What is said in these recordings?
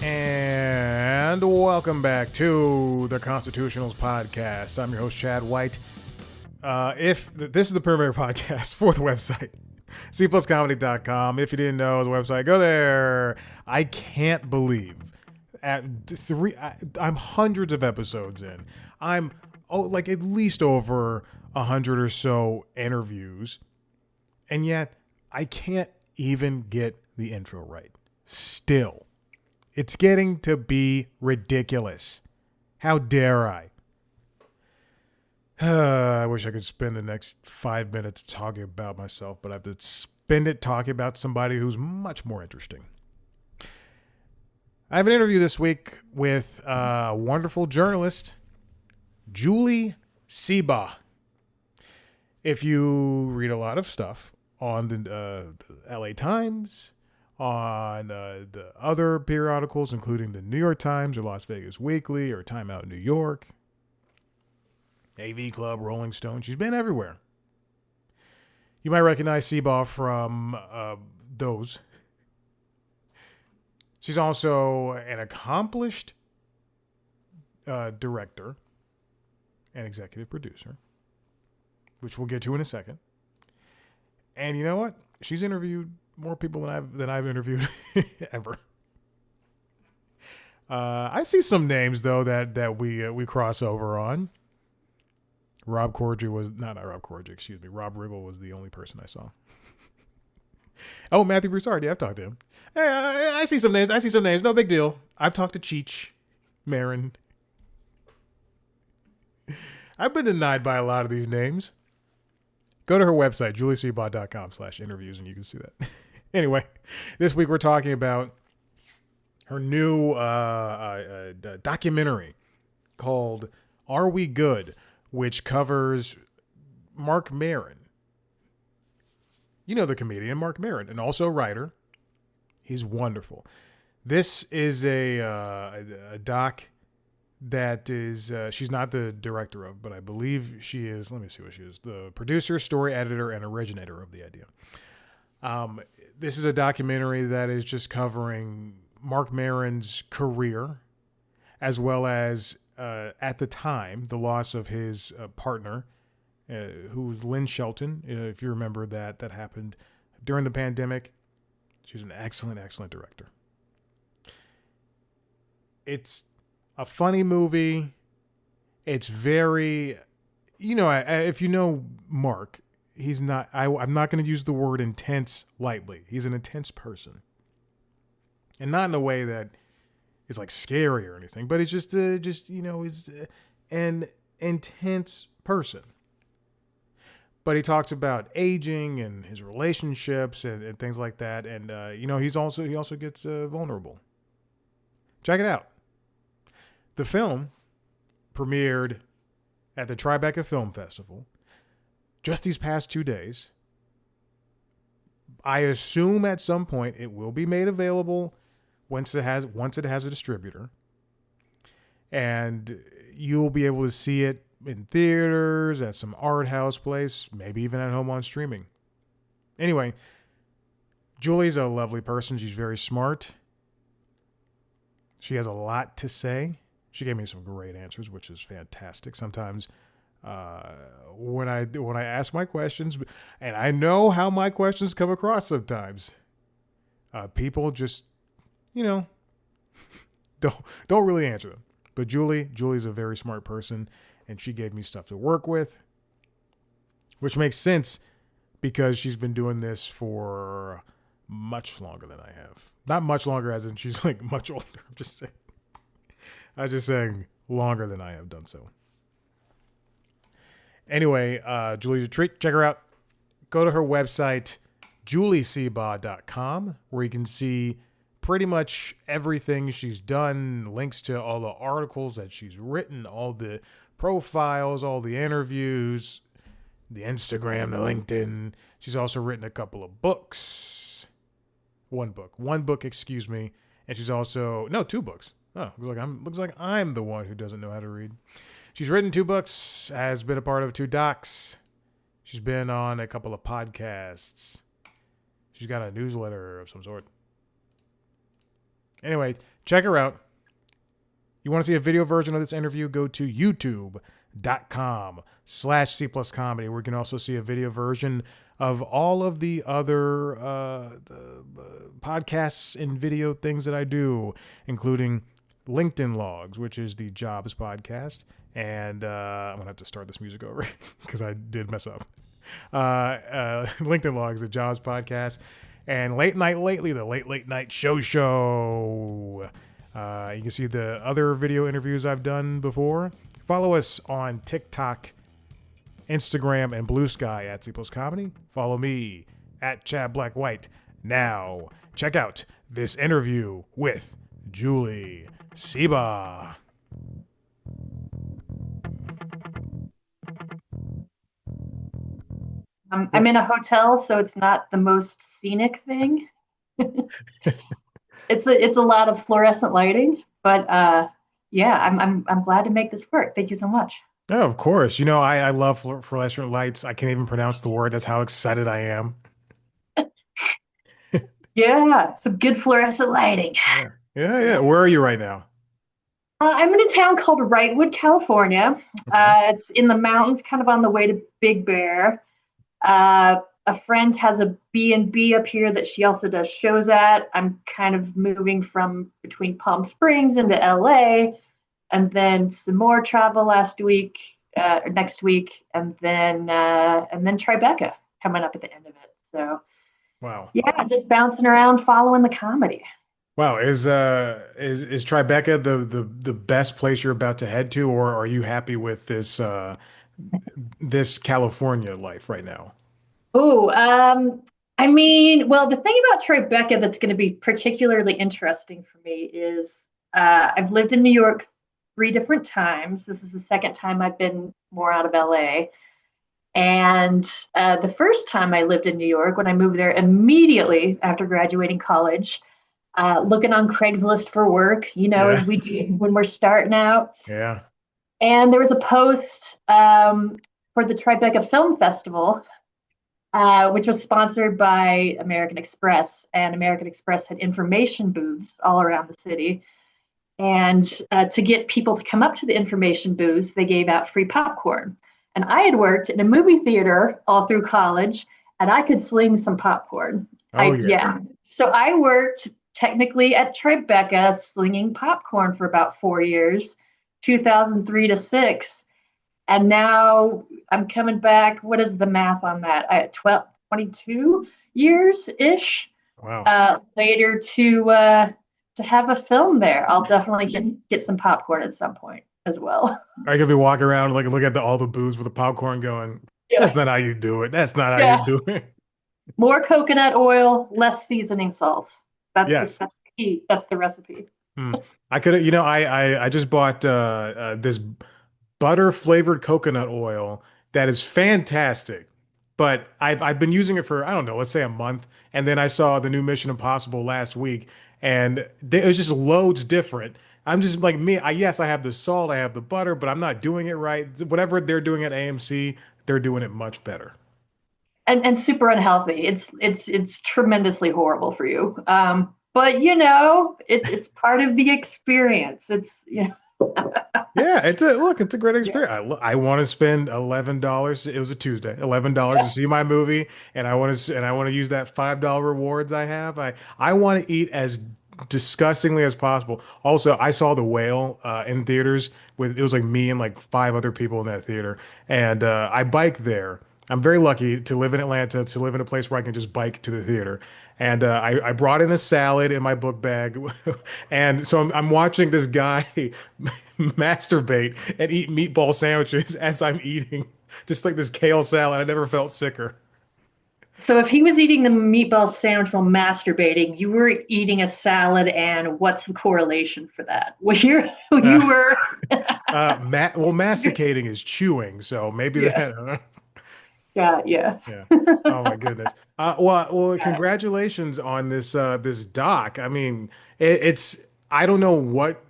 And welcome back to the Constitutionals Podcast. I'm your host, Chad White. This is the premier podcast for the website, cpluscomedy.com. If you didn't know the website, go there. I can't believe I'm hundreds of episodes in. I'm at least over 100 or so interviews, and yet I can't even get the intro right. Still. It's getting to be ridiculous. How dare I? I wish I could spend the next 5 minutes talking about myself, but I have to spend it talking about somebody who's much more interesting. I have an interview this week with a wonderful journalist, Julie Seabaugh. If you read a lot of stuff on the LA Times, on the other periodicals, including the New York Times or Las Vegas Weekly or Time Out New York, AV Club, Rolling Stone. She's been everywhere. You might recognize Seabaugh from those. She's also an accomplished director and executive producer, which we'll get to in a second. And you know what? She's interviewed more people than I've interviewed ever. I see some names though that we cross over on. Rob Riggle was the only person I saw. Oh, Matthew Broussard. Yeah, I've talked to him. Hey, I see some names. No big deal. I've talked to Cheech Marin. I've been denied by a lot of these names. Go to her website, julieseabaugh.com/interviews, and you can see that. Anyway, this week we're talking about her new documentary called Are We Good?, which covers Marc Maron. You know the comedian Marc Maron, and also writer. He's wonderful. This is a doc that is, she's not the director of, but I believe she is, let me see what she is, the producer, story editor, and originator of the idea. This is a documentary that is just covering Marc Maron's career, as well as, at the time, the loss of his partner, who was Lynn Shelton. If you remember that happened during the pandemic. She's an excellent, excellent director. It's a funny movie. It's very, if you know Mark, he's not, I'm not going to use the word intense lightly. He's an intense person. And not in a way that is like scary or anything, but it's just he's an intense person. But he talks about aging and his relationships and things like that. And, he also gets vulnerable. Check it out. The film premiered at the Tribeca Film Festival just these past 2 days. I assume at some point it will be made available once it has a distributor. And you'll be able to see it in theaters, at some art house place, maybe even at home on streaming. Anyway, Julie's a lovely person. She's very smart. She has a lot to say. She gave me some great answers, which is fantastic. Sometimes when I ask my questions, and I know how my questions come across sometimes, people just, don't really answer them. But Julie's a very smart person, and she gave me stuff to work with, which makes sense because she's been doing this for much longer than I have. Not much longer as in she's like much older. I'm just saying longer than I have done so. Anyway, Julie's a treat. Check her out. Go to her website, julieseabaugh.com, where you can see pretty much everything she's done, links to all the articles that she's written, all the profiles, all the interviews, the Instagram, the LinkedIn. She's also written a couple of books. One book, and she's also, no, 2 books. Oh, looks like I'm the one who doesn't know how to read. She's written 2 books, has been a part of 2 docs. She's been on a couple of podcasts. She's got a newsletter of some sort. Anyway, check her out. You want to see a video version of this interview? Go to youtube.com/C plus comedy, where you can also see a video version of all of the other podcasts and video things that I do, including LinkedIn Logs, which is the Jobs podcast. And I'm going to have to start this music over because I did mess up. LinkedIn Logs, the Jobs podcast. And Late Night Lately, the Late Night Show. You can see the other video interviews I've done before. Follow us on TikTok, Instagram, and Blue Sky at C Plus Comedy. Follow me at Chad Black White. Now, check out this interview with Julie Seabaugh. I'm in a hotel, so it's not the most scenic thing. It's a lot of fluorescent lighting, but yeah, I'm glad to make this work. Thank you so much. Oh, of course. You know, I love fluorescent lights. I can't even pronounce the word. That's how excited I am. Yeah, some good fluorescent lighting. Yeah. Yeah, yeah. Where are you right now? I'm in a town called Wrightwood, California. Okay. It's in the mountains, kind of on the way to Big Bear. A friend has a B&B up here that she also does shows at. I'm kind of moving from between Palm Springs into LA, and then some more travel last week, or next week, and then Tribeca coming up at the end of it. So Wow. yeah, just bouncing around, following the comedy. Wow. Is Tribeca the best place you're about to head to, or are you happy with this California life right now? Oh, I mean, well, the thing about Tribeca that's going to be particularly interesting for me is I've lived in New York 3 different times. This is the second time I've been more out of LA. And the first time I lived in New York, when I moved there immediately after graduating college, looking on Craigslist for work, Yeah. as we do when we're starting out. Yeah. And there was a post for the Tribeca Film Festival, which was sponsored by American Express. And American Express had information booths all around the city. And to get people to come up to the information booths, they gave out free popcorn. And I had worked in a movie theater all through college, and I could sling some popcorn. Oh yeah. Yeah. So I worked technically at Tribeca slinging popcorn for about 4 years, 2003 to six. And now I'm coming back. What is the math on that? 12, 22 years ish Wow. later to have a film there. I'll definitely get some popcorn at some point as well. Are you gonna be walking around like look at all the booths with the popcorn going, that's Yeah. not how you do it. That's not how you Yeah. do it. More coconut oil, less seasoning salt. Yes. That's the key. That's the recipe. Hmm. I could have, I just bought this butter flavored coconut oil that is fantastic. But I've been using it for, I don't know, let's say a month. And then I saw the new Mission Impossible last week and it was just loads different. I'm just like me. Yes, I have the salt, I have the butter, but I'm not doing it right. Whatever they're doing at AMC, they're doing it much better. And super unhealthy. It's tremendously horrible for you. But it's part of the experience. Yeah, it's a great experience. I want to spend $11. It was a Tuesday, $11 to see my movie, and I want to use that $5 rewards I have. I want to eat as disgustingly as possible. Also, I saw The Whale in theaters with it was like me and like five other people in that theater, and I bike there. I'm very lucky to live in Atlanta, to live in a place where I can just bike to the theater. And I brought in a salad in my book bag. And so I'm watching this guy masturbate and eat meatball sandwiches as I'm eating, just like this kale salad. I never felt sicker. So if he was eating the meatball sandwich while masturbating, you were eating a salad, and what's the correlation for that? Was Uh, you were well, masticating is chewing, so maybe yeah, that. yeah, yeah. Yeah. Oh my goodness. Well, congratulations on this doc. I mean, it's I don't know what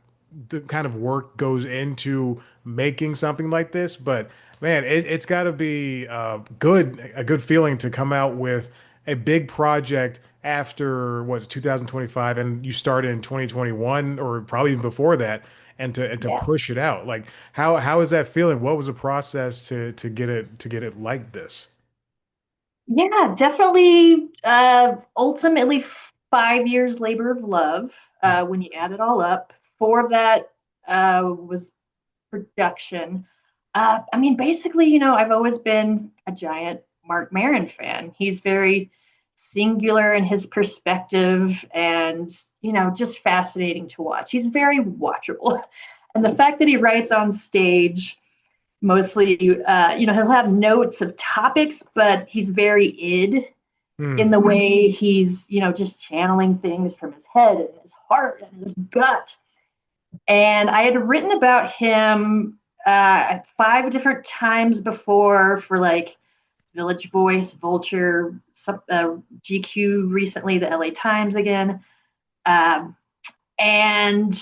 the kind of work goes into making something like this, but man, it's got to be a good feeling to come out with a big project after was it 2025 and you started in 2021 or probably even before that and to Yeah. push it out. Like how is that feeling? What was the process to get it like this? Yeah, definitely. Ultimately, 5 years labor of love. Hmm. When you add it all up, four of that was production. I mean, basically, I've always been a giant Mark Maron fan. He's very singular in his perspective and, just fascinating to watch. He's very watchable. And the fact that he writes on stage, mostly, he'll have notes of topics, but he's very id in Hmm. the way he's, just channeling things from his head and his heart and his gut. And I had written about him five different times before for like Village Voice, Vulture, GQ recently, the LA Times again. Um, and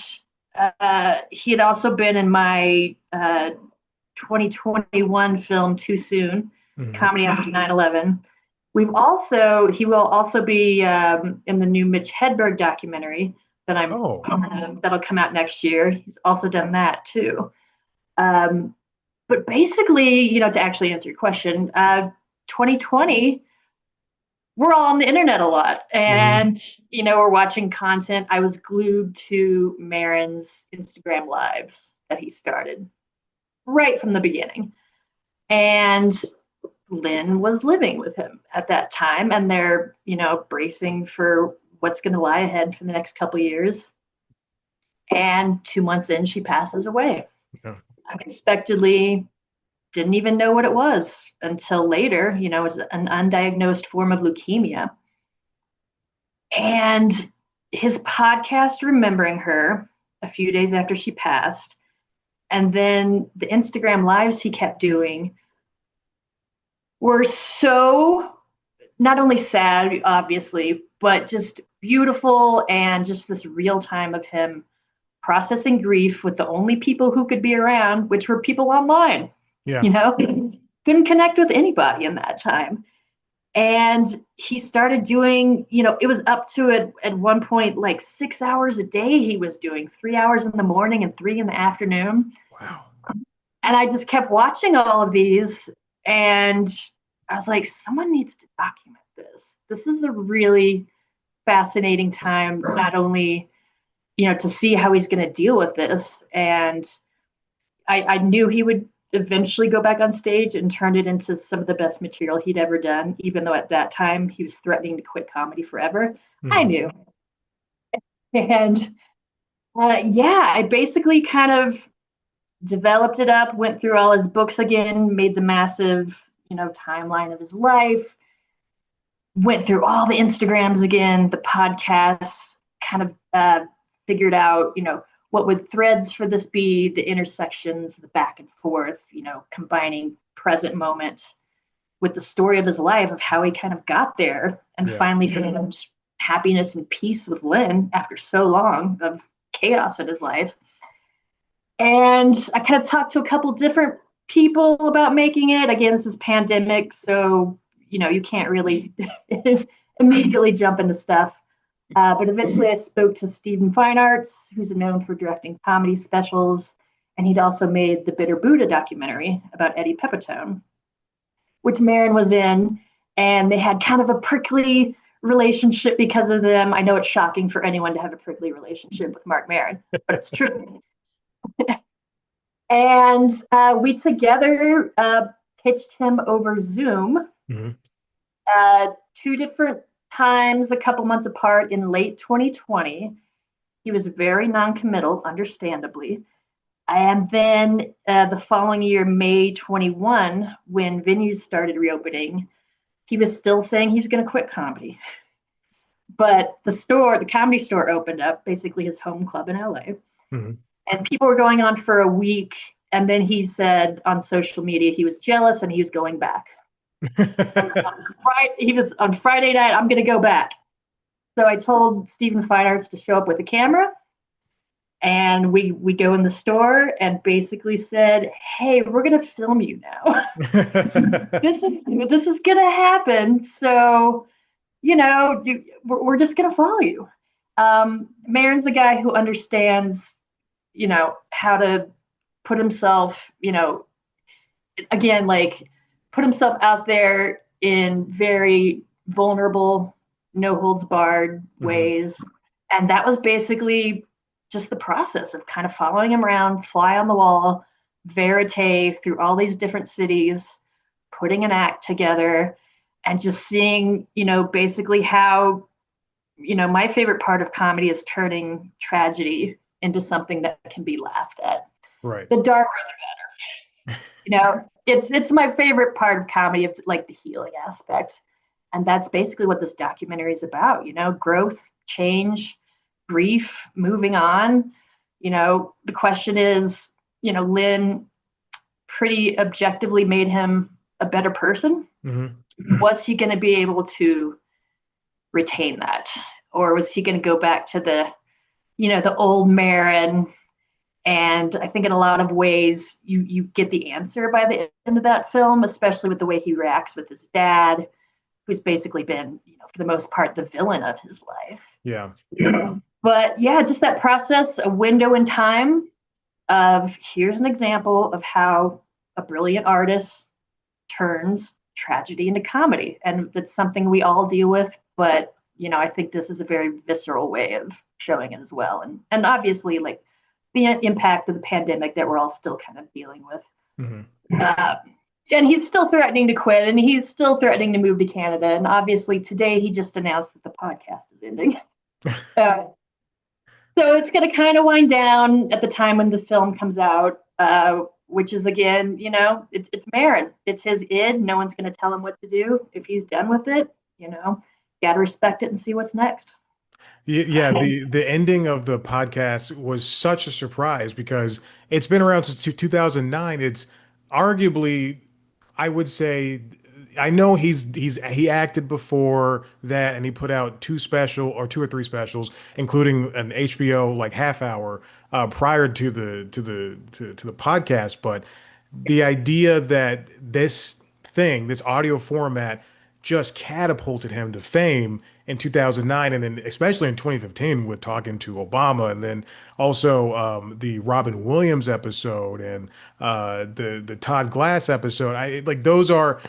he had also been in my 2021 film Too Soon, Hmm. Comedy After 9/11. He will also be in the new Mitch Hedberg documentary that Oh, that'll come out next year. He's also done that too. Um, but basically, to actually answer your question, 2020, we're all on the internet a lot, hmm, and we're watching content. I was glued to Marin's Instagram Live that he started right from the beginning, and Lynn was living with him at that time, and they're bracing for what's going to lie ahead for the next couple of years. And 2 months in, she passes away yeah, unexpectedly. Didn't even know what it was until later. It's an undiagnosed form of leukemia. And his podcast, Remembering Her, a few days after she passed, and then the Instagram lives he kept doing were so not only sad, obviously, but just beautiful and just this real time of him processing grief with the only people who could be around, which were people online. yeah, You know, couldn't connect with anybody in that time. And he started doing, it was up to at one point like 6 hours a day he was doing, 3 hours in the morning and three in the afternoon. wow, And I just kept watching all of these, and I was like, someone needs to document this. This is a really fascinating time, not only, to see how he's going to deal with this. And I knew he would eventually go back on stage and turn it into some of the best material he'd ever done, even though at that time he was threatening to quit comedy forever. I hmm, knew. And yeah, I basically kind of developed it up, went through all his books again, made the massive, timeline of his life, went through all the Instagrams again, the podcasts, kind of figured out, what would threads for this be, the intersections, the back and forth, combining present moment with the story of his life of how he kind of got there and yeah, finally found happiness and peace with Lynn after so long of chaos in his life. And I kind of talked to a couple different people about making it. Again, this is pandemic, so you can't really immediately jump into stuff. But eventually, I spoke to Stephen Fine Arts, who's known for directing comedy specials, and he'd also made the Bitter Buddha documentary about Eddie Pepitone, which Marin was in, and they had kind of a prickly relationship because of them. I know it's shocking for anyone to have a prickly relationship with Mark Maron, but it's true. And we together pitched him over Zoom hmm, two different times, a couple months apart in late 2020. He was very non-committal, understandably. And then the following year, May 21, when venues started reopening, he was still saying he was going to quit comedy. But the comedy store opened up, basically his home club in LA. hmm. And people were going on for a week. And then he said on social media he was jealous and he was going back. He was on Friday night, I'm going to go back. So I told Stephen Fine Arts to show up with a camera, and we go in the store and basically said, "Hey, we're going to film you now. this is going to happen. So we're just going to follow you. Maron's a guy who understands, how to put himself, again, like put himself out there in very vulnerable, no holds barred Hmm. ways. And that was basically just the process of kind of following him around, fly on the wall, verite through all these different cities, putting an act together, and just seeing, basically how, my favorite part of comedy is turning tragedy into something that can be laughed at. Right. The darker, it's my favorite part of comedy, of like the healing aspect. And that's basically what this documentary is about, growth, change, grief, moving on. The question is, Lynn pretty objectively made him a better person. Hmm. Was he going to be able to retain that? Or was he going to go back to the old Marin? And I think in a lot of ways, you get the answer by the end of that film, especially with the way he reacts with his dad, who's basically been, for the most part, the villain of his life. Yeah. But yeah, just that process, a window in time of here's an example of how a brilliant artist turns tragedy into comedy. And that's something we all deal with, but I think this is a very visceral way of showing it as well. And obviously like the impact of the pandemic that we're all still kind of dealing with. Hmm. Uh, and he's still threatening to quit, and he's still threatening to move to Canada. And obviously today he just announced that the podcast is ending. Uh, so it's going to kind of wind down at the time when the film comes out, which is again, it's Marin. It's his id. No one's going to tell him what to do. If he's done with it, got to respect it and see what's next. Yeah, the ending of the podcast was such a surprise because it's been around since 2009. It's arguably, I would say, I know he acted before that and he put out two or three specials, including an HBO like half hour prior to the podcast. But the idea that this audio format just catapulted him to fame in 2009 and then especially in 2015 with talking to Obama and then also the Robin Williams episode and the Todd Glass episode. I like those are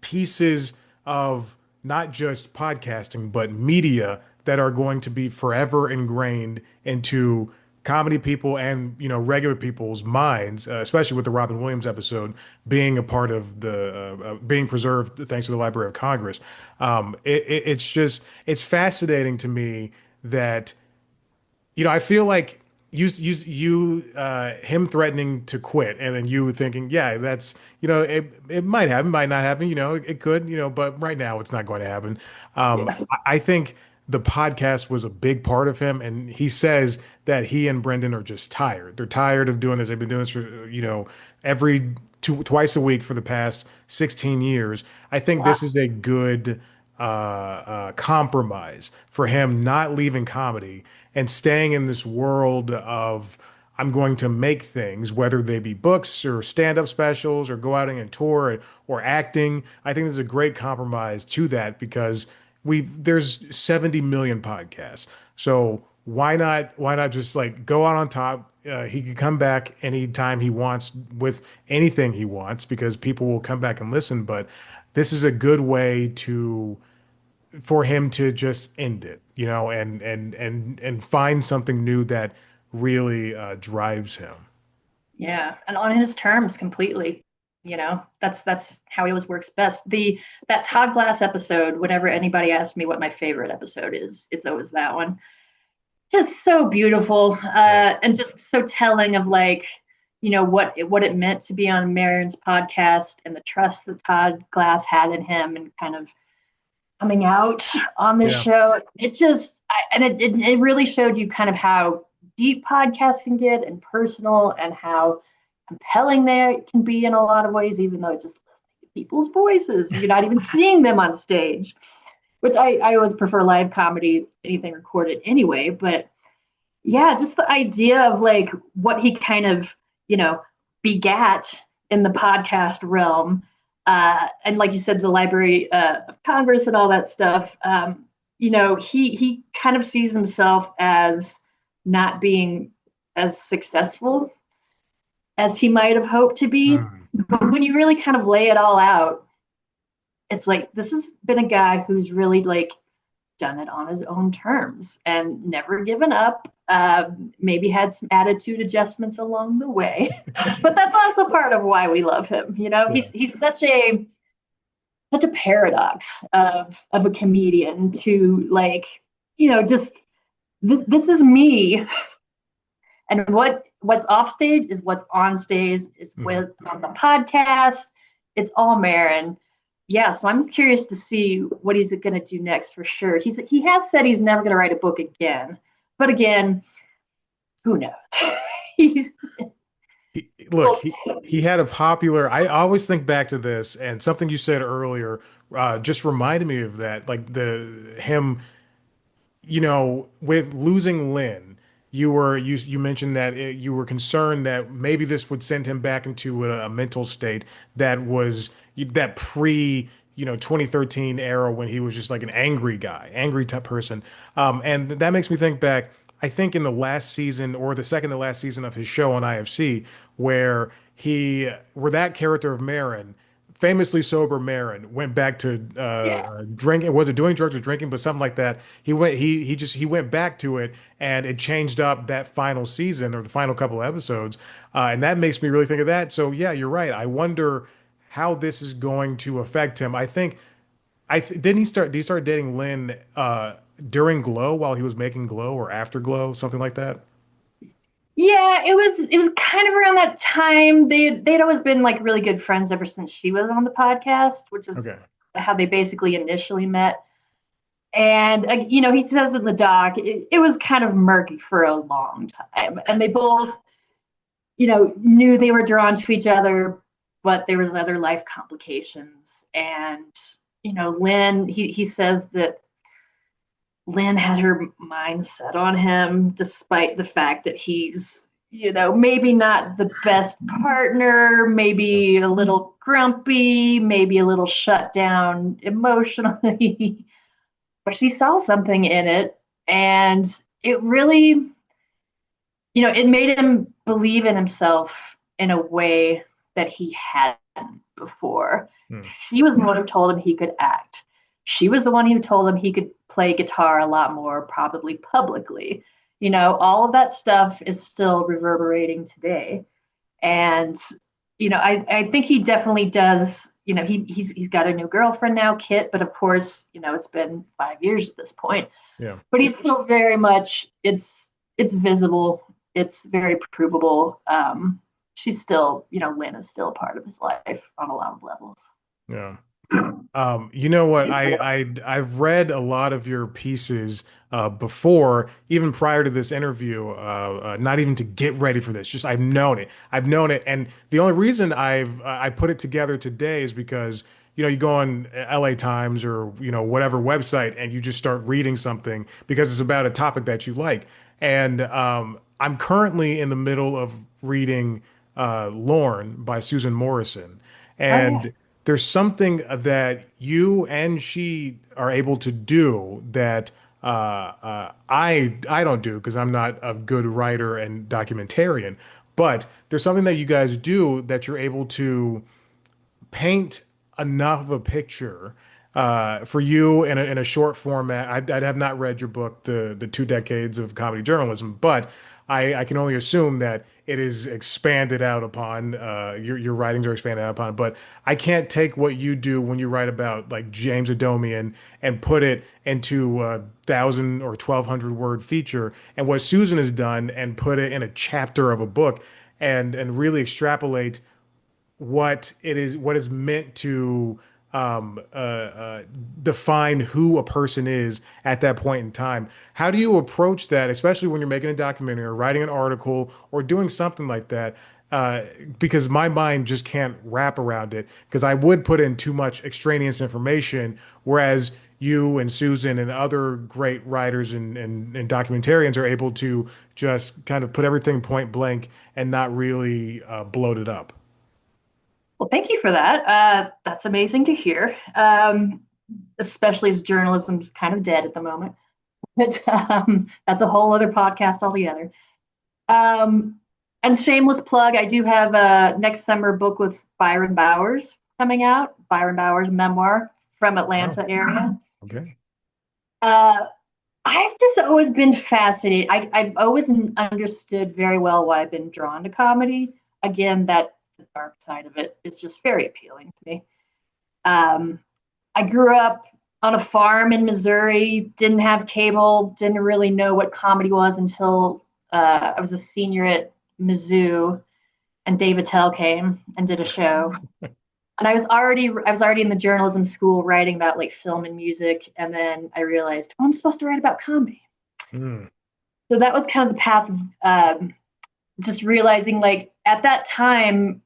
pieces of not just podcasting but media that are going to be forever ingrained into comedy people and regular people's minds, especially with the Robin Williams episode being a part of the being preserved thanks to the Library of Congress. It's fascinating to me that I feel like him threatening to quit and then you thinking, yeah, that's, it might happen, might not happen, it could, but right now it's not going to happen. Yeah. I think the podcast was a big part of him. And he says that he and Brendan are just tired. They're tired of doing this. They've been doing this for, every twice a week for the past 16 years. I think Wow. this is a good compromise for him not leaving comedy and staying in this world of I'm going to make things, whether they be books or stand-up specials or go out and tour or acting. I think this is a great compromise to that because there's 70 million podcasts. So why not just like go out on top? He could come back anytime he wants with anything he wants because people will come back and listen. But this is a good way to for him to just end it, and find something new that really drives him. Yeah, and on his terms completely. That's how he always works best. That Todd Glass episode, whenever anybody asks me what my favorite episode is, it's always that one. Just so beautiful, Yeah. and just so telling of like, what it meant to be on Marin's podcast and the trust that Todd Glass had in him and kind of coming out on this Yeah. show. It just, and it really showed you kind of how deep podcasts can get and personal and how compelling they can be in a lot of ways, even though it's just listening to people's voices. You're not even seeing them on stage, which I always prefer live comedy, anything recorded anyway. But yeah, just the idea of like what he kind of, begat in the podcast realm And like you said, the Library of Congress and all that stuff. He kind of sees himself as not being as successful as he might have hoped to be. Mm. But when you really kind of lay it all out, it's like this has been a guy who's really like done it on his own terms and never given up. Maybe had some attitude adjustments along the way, but that's also part of why we love him. Yeah. He's such a paradox of a comedian to like, just this is me, and what's off stage is what's on stage is Mhm. with on the podcast. It's all Marin. Yeah, so I'm curious to see what he's going to do next for sure. He has said he's never going to write a book again, but again, who knows? he's Look, we'll he had a popular. I always think back to this, and something you said earlier just reminded me of that. Like the him, with losing Lynn, you mentioned that you were concerned that maybe this would send him back into a mental state that was that pre 2013 era when he was just like an angry guy, angry type person. And that makes me think back. I think in the last season or the second to last season of his show on IFC, where that character of Marin, famously sober Marin, went back to yeah. drinking. Was it doing drugs or drinking, but something like that. He went back to it, and it changed up that final season or the final couple of episodes, and that makes me really think of that. So yeah, you're right. I wonder how this is going to affect him. I think didn't he start? Did he start dating Lynn during Glow while he was making Glow or after Glow, something like that? Yeah, it was kind of around that time. They'd always been like really good friends ever since she was on the podcast, which was Okay. how they basically initially met. And he says in the doc, it was kind of murky for a long time, and they both, knew they were drawn to each other, but there was other life complications. And Lynn, he says that Lynn had her mind set on him, despite the fact that he's, maybe not the best partner, Yeah. maybe a little grumpy, maybe a little shut down emotionally. But she saw something in it, and it really, it made him believe in himself in a way that he hadn't before. Hmm. She was the one who told him he could act. She was the one who told him he could play guitar a lot more, probably publicly. All of that stuff is still reverberating today. And, I think he definitely does. He's got a new girlfriend now, Kit, but of course, it's been 5 years at this point. Yeah. But he's still very much, it's visible, it's very provable. She's still, Lynn is still a part of his life on a lot of levels. Yeah. You know what? I've read a lot of your pieces before, even prior to this interview. Not even to get ready for this. Just I've known it. I've known it, and the only reason I put it together today is because you go on LA Times or whatever website, and you just start reading something because it's about a topic that you like. And I'm currently in the middle of reading Lorne by Susan Morrison, Oh yeah. and there's something that you and she are able to do that I don't do because I'm not a good writer and documentarian. But there's something that you guys do that you're able to paint enough of a picture for you in a short format. I have not read your book, the 2 decades of comedy journalism, but I can only assume that it is expanded out upon. Your writings are expanded out upon. But I can't take what you do when you write about like James Adomian and put it into a 1,000 or 1,200 word feature, and what Susan has done and put it in a chapter of a book, and really extrapolate what is meant to define who a person is at that point in time. How do you approach that, especially when you're making a documentary or writing an article or doing something like that? Because my mind just can't wrap around it. Because I would put in too much extraneous information, whereas you and Susan and other great writers and documentarians are able to just kind of put everything point blank and not really bloat it up. Well, thank you for that. That's amazing to hear, especially as journalism's kind of dead at the moment. But that's a whole other podcast altogether. Um, and shameless plug, I do have a next summer book with Byron Bowers coming out. Byron Bowers memoir from Wow. Atlanta area. Okay. Uh, I've just always been fascinated. I've always understood very well why I've been drawn to comedy. Again, that the dark side of it is just very appealing to me. Um, I grew up on a farm in Missouri, didn't have cable, didn't really know what comedy was until I was a senior at Mizzou, and Dave Attell came and did a show. And I was already in the journalism school writing about like film and music, and then I realized, oh, I'm supposed to write about comedy. Mm, So that was kind of the path of just realizing, like at that time,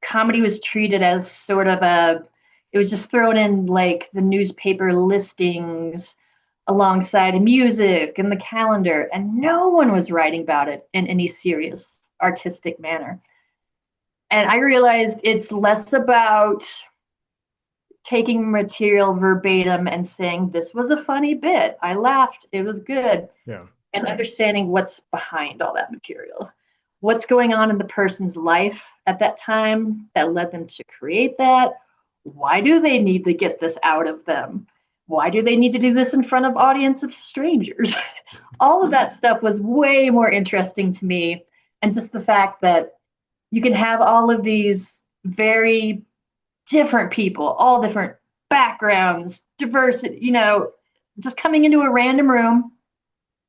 comedy was treated as sort of a, it was just thrown in like the newspaper listings alongside music and the calendar, and no one was writing about it in any serious artistic manner. And I realized it's less about taking material verbatim and saying, this was a funny bit, I laughed, it was good, yeah. and understanding what's behind all that material. What's going on in the person's life at that time that led them to create that? Why do they need to get this out of them? Why do they need to do this in front of audience of strangers? All of that stuff was way more interesting to me. And just the fact that you can have all of these very different people, all different backgrounds, diversity, just coming into a random room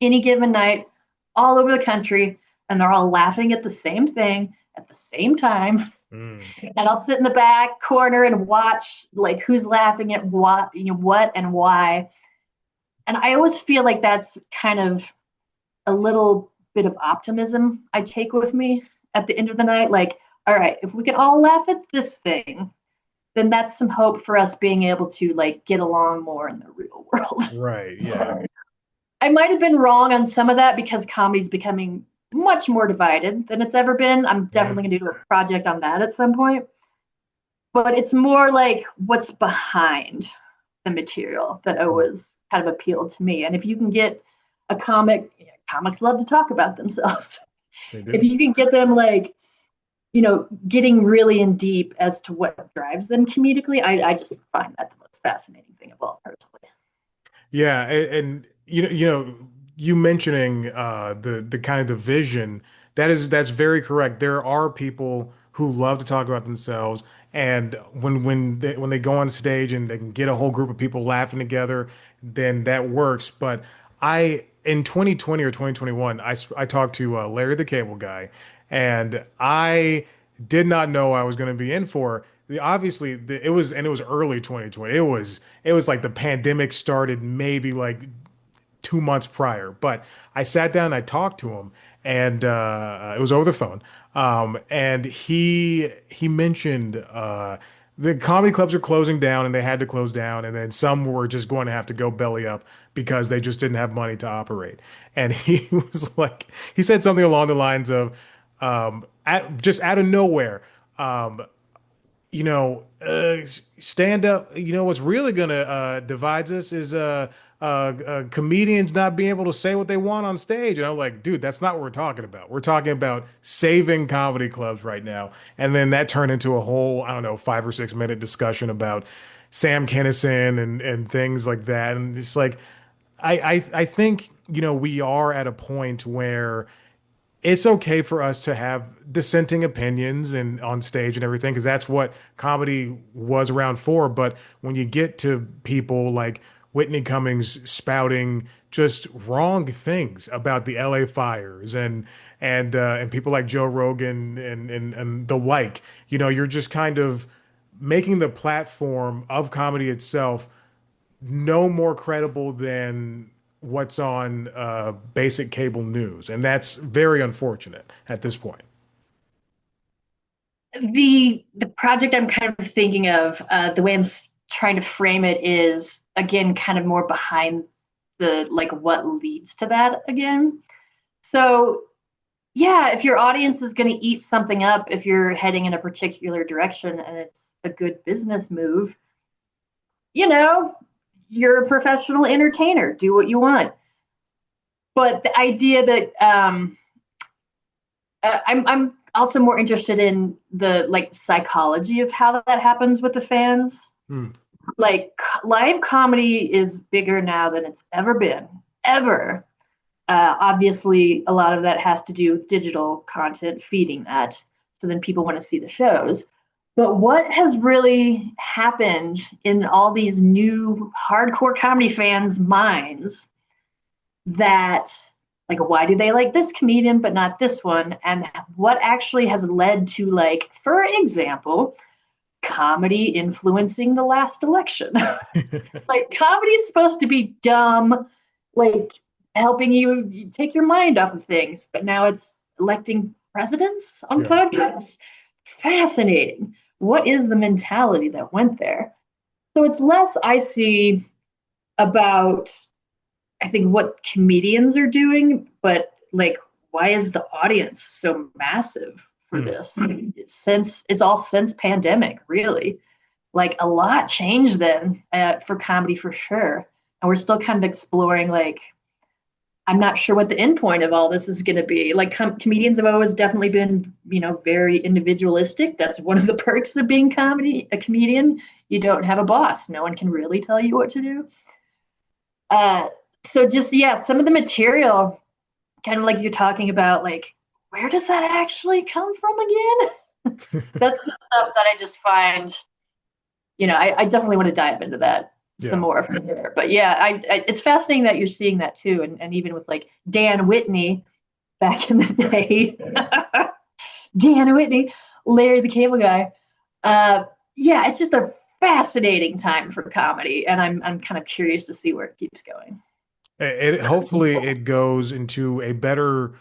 any given night, all over the country, and they're all laughing at the same thing at the same time. Mm, And I'll sit in the back corner and watch like who's laughing at what, what and why. And I always feel like that's kind of a little bit of optimism I take with me at the end of the night. Like, all right, if we can all laugh at this thing, then that's some hope for us being able to like get along more in the real world. right. Yeah. I might have been wrong on some of that because comedy's becoming much more divided than it's ever been. I'm Yeah. definitely going to do a project on that at some point. But it's more like what's behind the material that always kind of appealed to me. And if you can get a comic, comics love to talk about themselves. They If do. you can get them like, getting really in deep as to what drives them comedically, I just find that the most fascinating thing of all, personally. Yeah, and you mentioning the kind of division, that's very correct. There are people who love to talk about themselves, and when they go on stage and they can get a whole group of people laughing together, then that works. But I in 2020 or 2021, I talked to Larry the Cable Guy, and I did not know I was going to be in for. Obviously, it was early 2020. It was like the pandemic started maybe like 2 months prior. But I sat down, and I talked to him, and it was over the phone. And he mentioned the comedy clubs are closing down, and they had to close down, and then some were just going to have to go belly up because they just didn't have money to operate. And he was like, he said something along the lines of, just out of nowhere. Um, stand up. What's really gonna divides us is comedians not being able to say what they want on stage. And I'm like, dude, that's not what we're talking about. We're talking about saving comedy clubs right now. And then that turned into a whole, I don't know, 5 or 6 minute discussion about Sam Kinison and things like that. And it's like, I think we are at a point where it's okay for us to have dissenting opinions and on stage and everything because that's what comedy was around for. But when you get to people like Whitney Cummings spouting just wrong things about the LA fires and people like Joe Rogan and the like, you're just kind of making the platform of comedy itself no more credible than what's on basic cable news, and that's very unfortunate at this point. The project I'm kind of thinking of, the way I'm trying to frame it is again kind of more behind the like what leads to that again. So yeah, if your audience is going to eat something up, if you're heading in a particular direction and it's a good business move, you know, you're a professional entertainer. Do what you want. But the idea that I'm also more interested in the like psychology of how that happens with the fans. Hmm. Like live comedy is bigger now than it's ever been, ever. Obviously, a lot of that has to do with digital content feeding that. So then people want to see the shows. But what has really happened in all these new hardcore comedy fans' minds that, like, why do they like this comedian but not this one? And what actually has led to, like, for example, comedy influencing the last election? Like comedy is supposed to be dumb, like helping you take your mind off of things, but now it's electing presidents on Yeah. podcasts. Fascinating. What is the mentality that went there? So it's less I see about, I think, what comedians are doing, but like, why is the audience so massive for Hmm. this? Since it's all since pandemic, really, like a lot changed then for comedy for sure. And we're still kind of exploring, like, I'm not sure what the end point of all this is going to be. Like comedians have always definitely been, very individualistic. That's one of the perks of being a comedian. You don't have a boss. No one can really tell you what to do. Uh, so just, yeah, some of the material, kind of like you're talking about, like, where does that actually come from again? That's the stuff that I just find, I definitely want to dive into that some Yeah. more from there. But yeah, it's fascinating that you're seeing that too, and even with like Dan Whitney back in the day, Dan Whitney, Larry the Cable Guy. Uh, yeah, it's just a fascinating time for comedy, and I'm kind of curious to see where it keeps going. It hopefully it goes into a better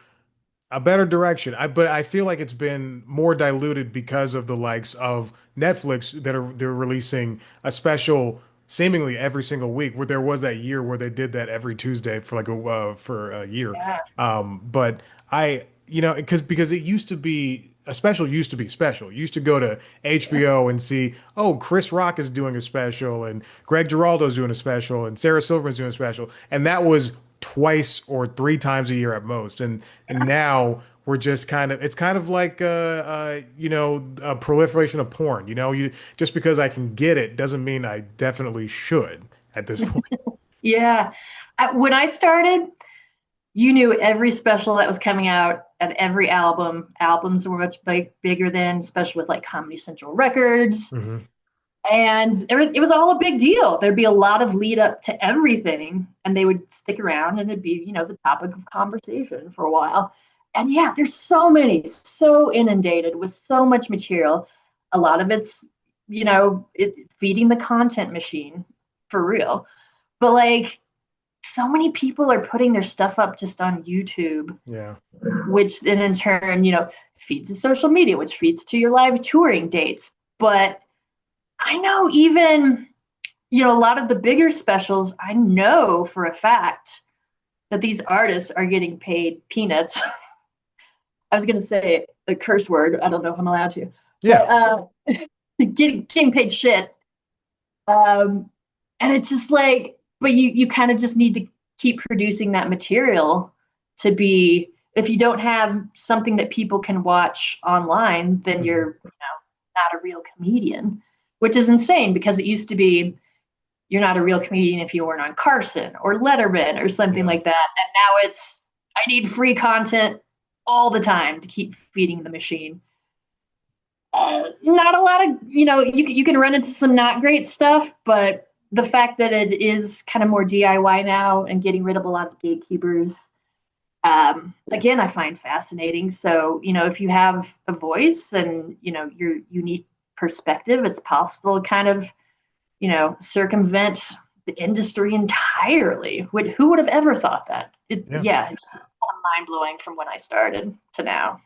direction. But I feel like it's been more diluted because of the likes of Netflix they're releasing a special seemingly every single week. Where there was that year where they did that every Tuesday for like for a year. Yeah, But because it used to be a special used to be special. You used to go to HBO and see, oh, Chris Rock is doing a special and Greg Giraldo's doing a special and Sarah Silverman's doing a special, and that was twice or three times a year at most. And now we're just kind of it's kind of like a proliferation of porn. You just because I can get it doesn't mean I definitely should at this point. yeah. When I started, you knew every special that was coming out and every album. Albums were much bigger then, especially with like Comedy Central Records. Hmm. And it was all a big deal. There'd be a lot of lead up to everything, and they would stick around, and it'd be, the topic of conversation for a while. And yeah, there's so many, so inundated with so much material. A lot of it's, feeding the content machine for real. But like, so many people are putting their stuff up just on YouTube, Yeah. which then in turn, feeds to social media, which feeds to your live touring dates. But I know even, a lot of the bigger specials, I know for a fact that these artists are getting paid peanuts. I was going to say a curse word. I don't know if I'm allowed to, but Yeah. getting paid shit. Um, and it's just like, but you kind of just need to keep producing that material to be, if you don't have something that people can watch online, then Mhm. you're, not a real comedian, which is insane because it used to be you're not a real comedian if you weren't on Carson or Letterman or something Yeah. like that. And now it's, I need free content all the time to keep feeding the machine. Not a lot of, you can run into some not great stuff, but the fact that it is kind of more DIY now and getting rid of a lot of gatekeepers, again, I find fascinating. So, if you have a voice and, your unique perspective, it's possible to kind of, circumvent the industry entirely. Who would have ever thought that? Yeah. Yeah, it's kind of mind blowing from when I started to now.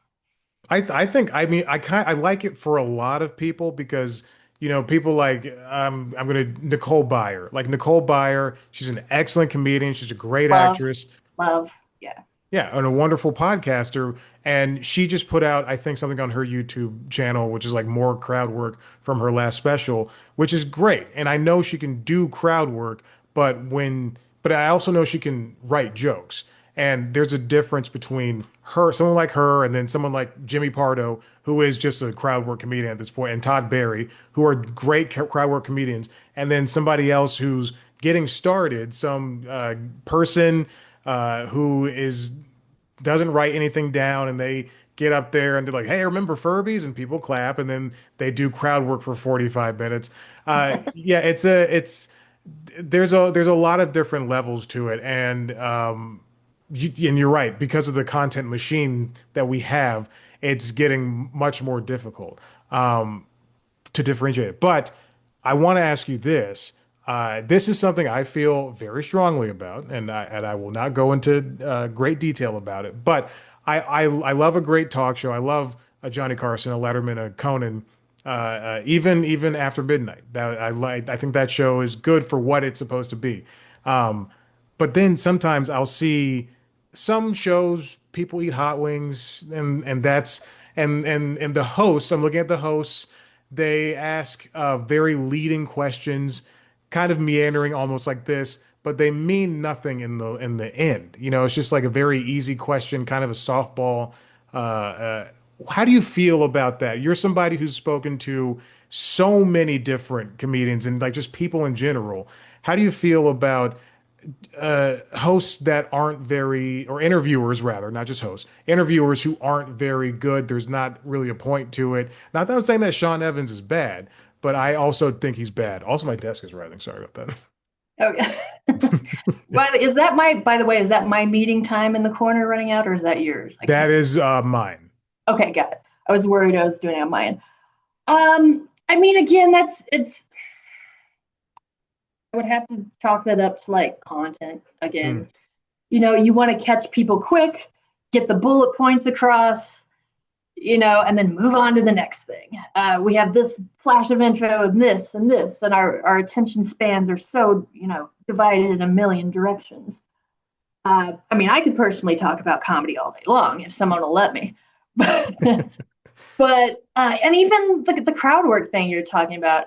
I think I like it for a lot of people because people like I'm gonna Nicole Byer, like Nicole Byer, she's an excellent comedian, she's a great Love, actress. love, yeah. Yeah, and a wonderful podcaster. And she just put out, I think, something on her YouTube channel, which is like more crowd work from her last special, which is great. And I know she can do crowd work, but I also know she can write jokes. And there's a difference between her, someone like her, and then someone like Jimmy Pardo, who is just a crowd work comedian at this point, and Todd Barry, who are great crowd work comedians. And then somebody else who's getting started, some person who is doesn't write anything down, and they get up there and they're like, "Hey, remember Furbies?" and people clap, and then they do crowd work for 45 minutes. Yeah, it's there's a lot of different levels to it, and and you're right, because of the content machine that we have, it's getting much more difficult. To differentiate it. But I want to ask you this. This is something I feel very strongly about, and I will not go into great detail about it. But I love a great talk show. I love a Johnny Carson, a Letterman, a Conan, even after midnight. That I like. I think that show is good for what it's supposed to be. Um, but then sometimes I'll see some shows people eat hot wings, and that's and the hosts. I'm looking at the hosts. They ask very leading questions, kind of meandering, almost like this, but they mean nothing in the end. You know, it's just like a very easy question, kind of a softball. How do you feel about that? You're somebody who's spoken to so many different comedians and like just people in general. How do you feel about hosts that aren't very, or interviewers rather, not just hosts, interviewers who aren't very good? There's not really a point to it. Not that I'm saying that Sean Evans is bad, but I also think he's bad. Also, my desk is writing. Sorry about Okay. that. By the way, is that my meeting time in the corner running out, or is that yours? I That can't tell. is mine. Okay, got it. I was worried I was doing it on my end. I mean, again, it's I would have to chalk that up to like content Mm, again. You want to catch people quick, get the bullet points across, and then move on to the next thing. We have this flash of intro and this, and our attention spans are so, divided in a million directions. I mean, I could personally talk about comedy all day long if someone will let me. But and even the crowd work thing you're talking about,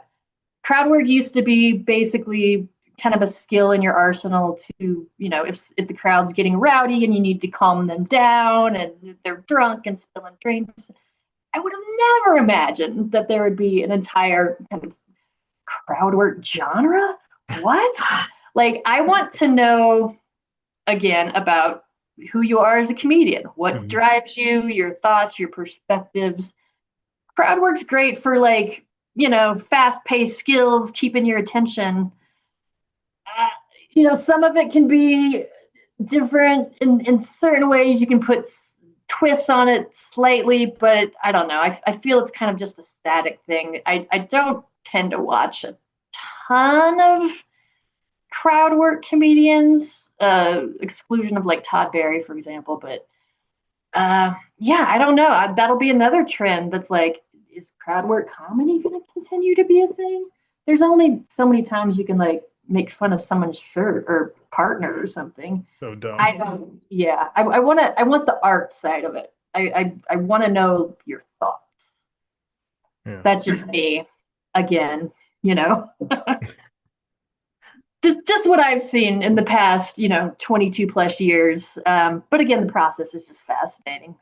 crowd work used to be basically kind of a skill in your arsenal to, if the crowd's getting rowdy and you need to calm them down and they're drunk and spilling drinks. I would have never imagined that there would be an entire kind of crowd work genre. What? Like, I want to know again about who you are as a comedian, what mhm. drives you, your thoughts, your perspectives. Crowd work's great for like, fast paced skills, keeping your attention. Uh, some of it can be different in certain ways. You can put twists on it slightly, but I don't know. I feel it's kind of just a static thing. I don't tend to watch a ton of crowd work comedians, exclusion of like Todd Barry, for example. But yeah, I don't know. That'll be another trend that's like, is crowd work comedy going to continue to be a thing? There's only so many times you can like make fun of someone's shirt or partner or something. So dumb. I don't. Yeah, I want to. I want the art side of it. I want to know your thoughts. Yeah. That's just me. Again, you know, just what I've seen in the past, 22 plus years. But again, the process is just fascinating.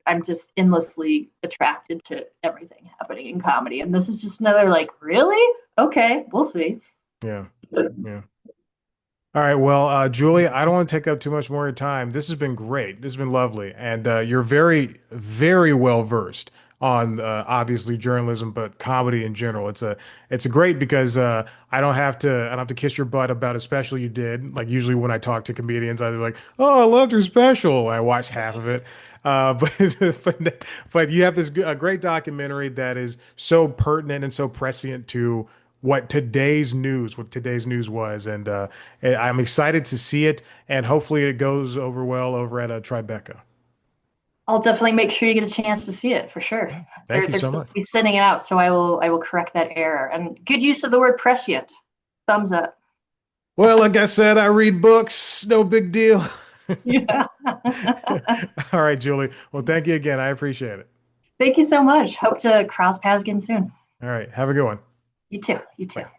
I'm just endlessly attracted to everything happening in comedy, and this is just another like, really? Okay, we'll see. Yeah. Yeah. All right. Well, Julie, I don't want to take up too much more of your time. This has been great. This has been lovely. And you're very, very well versed on obviously journalism, but comedy in general. It's a great because I don't have to kiss your butt about a special you did. Like usually when I talk to comedians, I'm like, "Oh, I loved your special." I watch half of it. But you have this a great documentary that is so pertinent and so prescient to what today's news was, and I'm excited to see it, and hopefully it goes over well over at Tribeca. I'll definitely make sure you get a chance to see it for sure. Thank They're you they're so supposed much. to be sending it out, so I will correct that error. And good use of the word prescient. Thumbs up. Well, like I said, I read books, no big deal. Yeah. All right, Julie. Well, thank you again. I appreciate it. Thank you so much. Hope to cross paths again soon. All right. Have a good one. You too. You too. Bye.